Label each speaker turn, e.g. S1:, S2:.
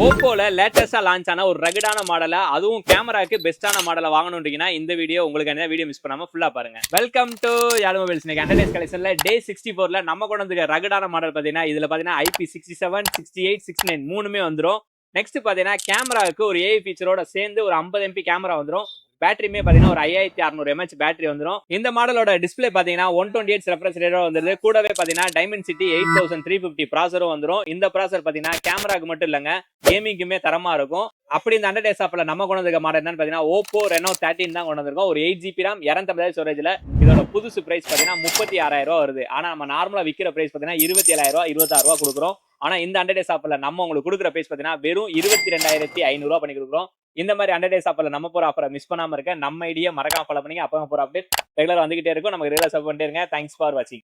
S1: ஓப்போல லேட்டஸ்டா லான்ச் ஆன ஒரு ரகடான மாடலை, அதுவும் கேமராக்கு பெஸ்டான மாடலை வாங்கணும்ன்றீங்கன்னா இந்த வீடியோ உங்களுக்கு என்ன வீடியோ மிஸ் பண்ணாம ஃபுல்லா பாருங்க. Welcome to Yarl mobiles. இன்னைக்கு அண்டர்டேஸ் கலெக்ஷன்ல டே 64ல நம்ம கொண்டு வந்திருக்க ரகடான மாடல் பாத்தீங்கன்னா இதுல பாத்தீங்கன்னா IP67, 68, 69 மூணுமே வந்துரும். நெக்ஸ்ட் பாத்தீங்கன்னா கேமராவுக்கு ஒரு ஏஐ ஃபீச்சரோட சேர்ந்து ஒரு 50 MP கேமரா வந்துரும். பேட்டரியுமே பாத்தீங்கன்னா ஒரு 5600 mAh பேட்டரி வந்துரும். இந்த மாடலோட டிஸ்பிளே பாத்தீங்கன்னா 128 ரெஃப்ரெஷ் ரேட்டோட வந்துருது. கூடவே பாத்தீங்கன்னா டைமென்சிட்டி 8350 ப்ராசரும் வந்துரும். இந்த ப்ராசர் பாத்தீங்கன்னா கேமராக்கு மட்டும் இல்லங்க, கேமிங்குமே தரமா இருக்கும். அப்படி இந்த அண்டர் டேஸ் ஆப்ல நம்ம கொண்டு வந்திருக்க மாடல் என்னன்னு பாத்தீங்கன்னா Oppo Reno 13 தான் கொண்டு வந்திருக்கோம். ஒரு 8GB RAM 250 ஸ்டோரேஜ்ல. இதோட புதுசு பிரைஸ் பாத்தீங்கன்னா 36,000 ரூபாய் வருது. ஆனா நம்ம நார்மலா விக்கிற பிரைஸ் பாத்தீங்கன்னா 27,000 ரூபாய் 26,000 ரூபாய் கொடுக்குறோம். ஆனா இந்த அண்டர் டேஸ் ஆப்ல நம்ம உங்களுக்கு கொடுக்குற பிரைஸ் பாத்தீங்கன்னா வெறும் 22,500 ரூபாய் பண்ணி கொடுக்குறோம். இந்த மாதிரி அண்டர் டேஸ் ஆப்ல நம்ம போற ஆஃபரை மிஸ் பண்ணாம இருக்க நம்ம ஐடியா மறக்காம ஃபாலோ பண்ணீங்க. அப்போ போற அப்டேட் ரெகுலரா வந்துகிட்டே இருக்கும். நமக்கு ரெகுலரா சப்போர்ட் பண்ணிட்டே இருங்க. தேங்க்ஸ் ஃபார் வாட்சிங்.